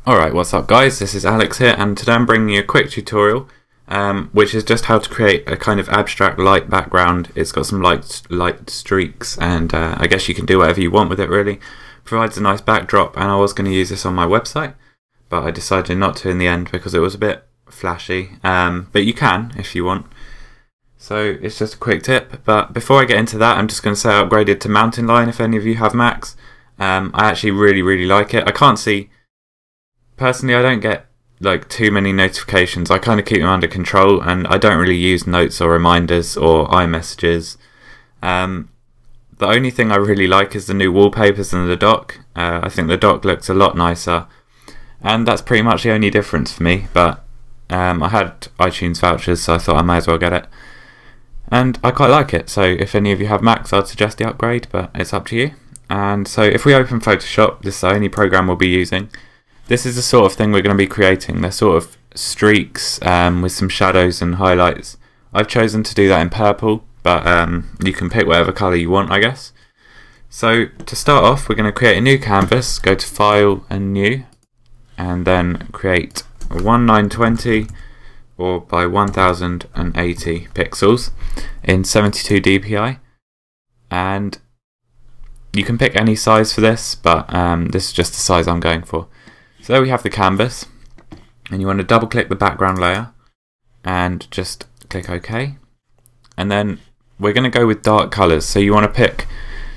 Alright, what's up guys, this is Alex here, and today I'm bringing you a quick tutorial which is just how to create a kind of abstract light background. It's got some light streaks, and I guess you can do whatever you want with it really. Provides a nice backdrop, and I was going to use this on my website, but I decided not to in the end because it was a bit flashy, but you can if you want. So it's just a quick tip, but before I get into that, I'm just going to say I upgraded to Mountain Lion if any of you have Macs. I actually really like it. I can't see... Personally, I don't get like too many notifications. I kind of keep them under control, and I don't really use notes or reminders or iMessages. The only thing I really like is the new wallpapers and the dock. I think the dock looks a lot nicer, and that's pretty much the only difference for me. But I had iTunes vouchers, so I thought I might as well get it, and I quite like it. So if any of you have Macs, I'd suggest the upgrade, but it's up to you. And so if we open Photoshop, this is the only program we'll be using. This is the sort of thing we're going to be creating. They're sort of streaks with some shadows and highlights. I've chosen to do that in purple, but you can pick whatever colour you want, I guess. So to start off, we're going to create a new canvas. Go to File and New, and then create a 1920 or by 1080 pixels in 72 dpi. And you can pick any size for this, but this is just the size I'm going for. So there we have the canvas, and you want to double click the background layer and just click OK. And then we're going to go with dark colours. So you want to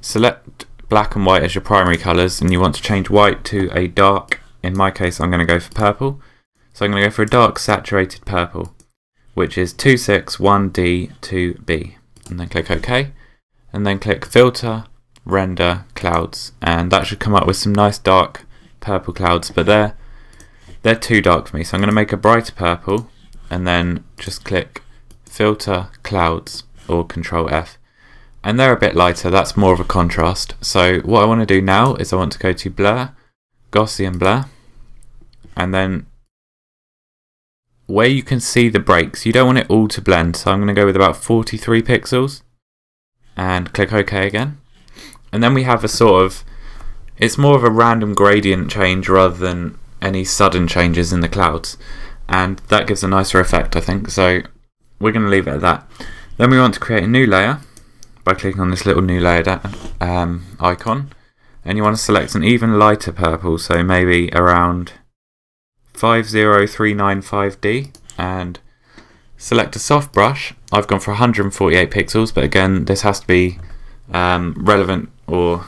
select black and white as your primary colours, and you want to change white to a dark, in my case I'm going to go for purple. So I'm going to go for a dark saturated purple, which is 261D2B, and then click OK, and then click Filter, Render, Clouds, and that should come up with some nice dark purple clouds, but they're too dark for me, so I'm going to make a brighter purple, and then just click Filter, Clouds, or Control F, and they're a bit lighter. That's more of a contrast. So what I want to do now is I want to go to Blur, Gaussian Blur, and then where you can see the breaks, you don't want it all to blend, so I'm going to go with about 43 pixels and click OK again. And then we have a sort of, it's more of a random gradient change rather than any sudden changes in the clouds, and that gives a nicer effect, I think, so we're going to leave it at that. Then we want to create a new layer by clicking on this little new layer icon, and you want to select an even lighter purple, so maybe around 50395D, and select a soft brush. I've gone for 148 pixels, but again this has to be relevant, or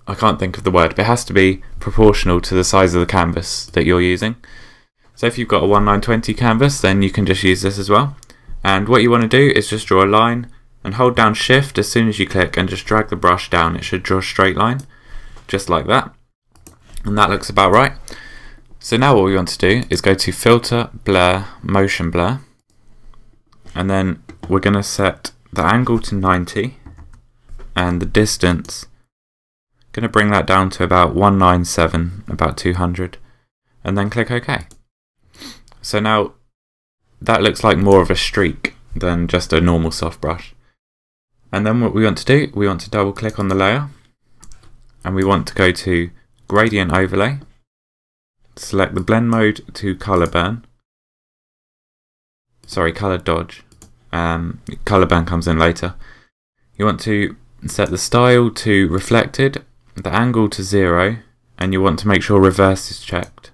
I can't think of the word, but it has to be proportional to the size of the canvas that you're using. So if you've got a 1920 canvas, then you can just use this as well. And what you want to do is just draw a line and hold down Shift as soon as you click and just drag the brush down. It should draw a straight line, just like that. And that looks about right. So now what we want to do is go to Filter, Blur, Motion Blur, and then we're going to set the angle to 90 and the distance, going to bring that down to about 197, about 200, and then click OK. So now that looks like more of a streak than just a normal soft brush. And then what we want to do, we want to double click on the layer, and we want to go to Gradient Overlay, select the blend mode to Color Burn, sorry, Color Dodge, Color Burn comes in later. You want to set the style to Reflected, the angle to 0, and you want to make sure reverse is checked,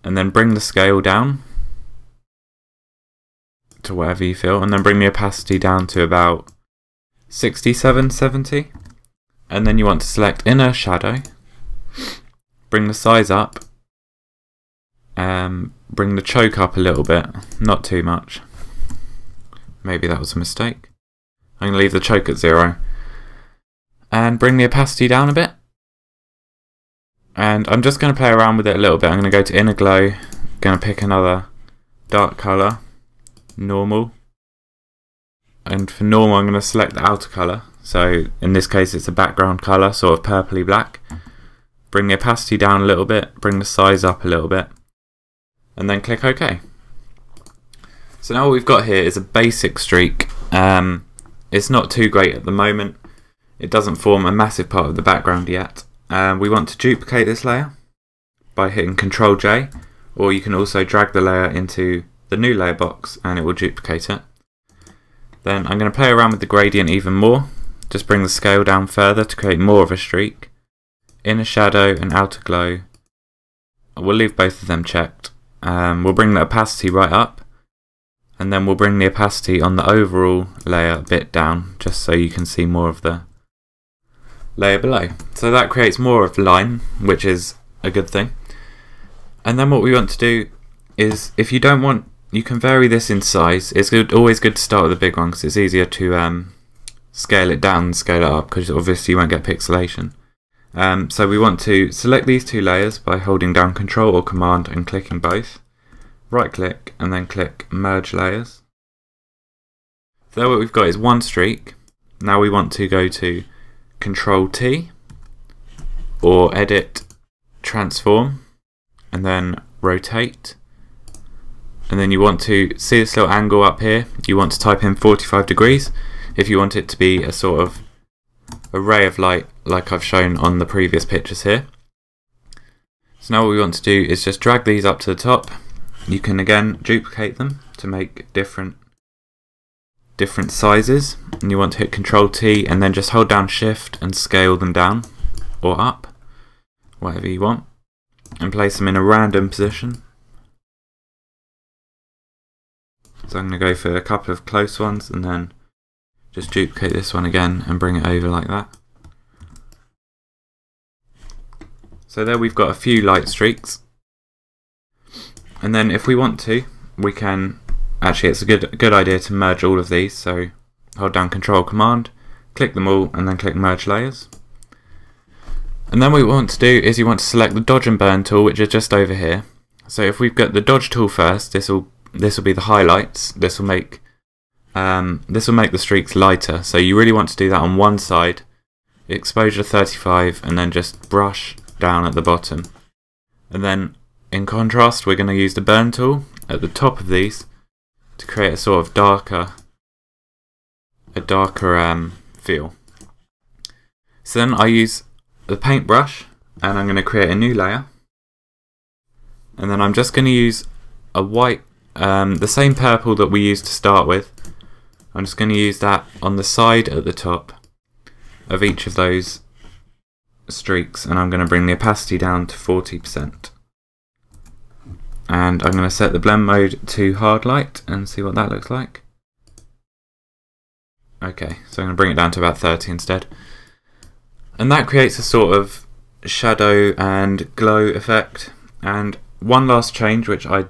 and then bring the scale down to whatever you feel, and then bring the opacity down to about 67, 70, and then you want to select Inner Shadow, bring the size up, bring the choke up a little bit, not too much, maybe that was a mistake. I'm going to leave the choke at 0, and bring the opacity down a bit. And I'm just going to play around with it a little bit. I'm going to go to Inner Glow, going to pick another dark colour, Normal, and for normal I'm going to select the outer colour, so in this case it's a background colour, sort of purpley black. Bring the opacity down a little bit, bring the size up a little bit, and then click OK. So now what we've got here is a basic streak. It's not too great at the moment. It doesn't form a massive part of the background yet. We want to duplicate this layer, by hitting Ctrl J, or you can also drag the layer into the new layer box and it will duplicate it. Then I'm going to play around with the gradient even more, just bring the scale down further to create more of a streak. Inner shadow and outer glow, we'll leave both of them checked. We'll bring the opacity right up, and then we'll bring the opacity on the overall layer a bit down, just so you can see more of the layer below. So that creates more of the line, which is a good thing. And then what we want to do is, if you don't want, you can vary this in size. It's always good to start with a big one because it's easier to scale it down and scale it up, because obviously you won't get pixelation. So we want to select these two layers by holding down Control or Command and clicking both. Right click and then click Merge Layers. So there what we've got is one streak. Now we want to go to Control T or Edit, Transform, and then Rotate. And then you want to see this little angle up here. You want to type in 45 degrees if you want it to be a sort of a ray of light like I've shown on the previous pictures here. So now what we want to do is just drag these up to the top. You can again duplicate them to make different sizes, and you want to hit Ctrl T and then just hold down Shift and scale them down or up, whatever you want, and place them in a random position. So I'm going to go for a couple of close ones and then just duplicate this one again and bring it over like that. So there we've got a few light streaks. And then if we want to, we can, actually it's a good idea to merge all of these. So hold down Control Command, click them all and then click Merge Layers. And then what we want to do is you want to select the Dodge and Burn tool, which is just over here. So if we've got the Dodge tool first, this will be the highlights. This will make the streaks lighter. So you really want to do that on one side, exposure 35, and then just brush down at the bottom. And then in contrast, we're going to use the Burn tool at the top of these to create a sort of darker feel. So then I use the paintbrush and I'm going to create a new layer. And then I'm just going to use a white, the same purple that we used to start with. I'm just going to use that on the side at the top of each of those streaks, and I'm going to bring the opacity down to 40%. And I'm going to set the blend mode to hard light and see what that looks like. Okay, so I'm going to bring it down to about 30 instead. And that creates a sort of shadow and glow effect. And one last change, a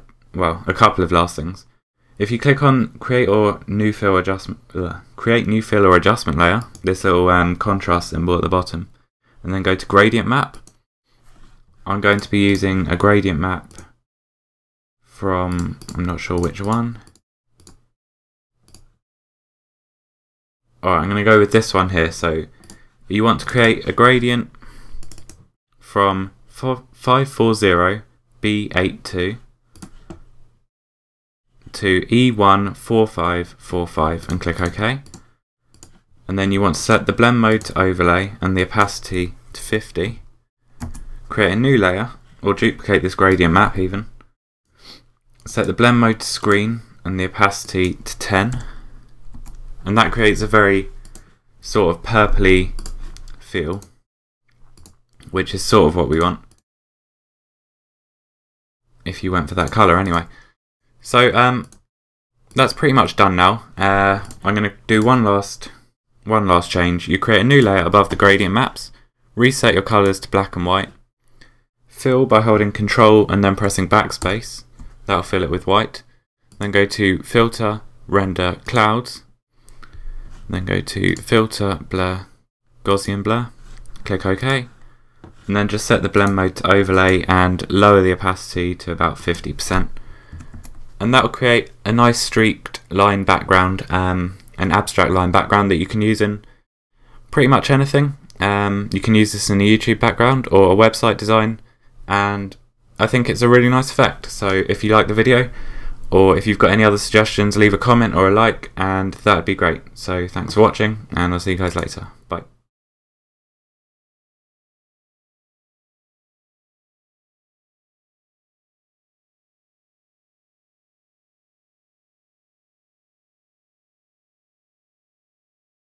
couple of last things. If you click on Create New Fill or Adjustment Layer, this little contrast symbol at the bottom, and then go to Gradient Map, I'm going to be using a gradient map from, I'm not sure which one. Alright, I'm going to go with this one here. So you want to create a gradient from 540B82 to E14545 and click OK. And then you want to set the blend mode to overlay and the opacity to 50. Create a new layer, or duplicate this gradient map even. Set the blend mode to screen and the opacity to 10. And that creates a very sort of purpley feel, which is sort of what we want, if you went for that colour anyway. So that's pretty much done now. I'm going to do one last change. You create a new layer above the gradient maps, reset your colours to black and white, fill by holding Control and then pressing backspace. That'll fill it with white. Then go to Filter, Render, Clouds. Then go to Filter, Blur, Gaussian Blur. Click OK. And then just set the blend mode to overlay and lower the opacity to about 50%. And that will create a nice streaked line background, an abstract line background that you can use in pretty much anything. You can use this in a YouTube background or a website design, and I think it's a really nice effect. So if you like the video, or if you've got any other suggestions, leave a comment or a like, and that'd be great. So thanks for watching, and I'll see you guys later.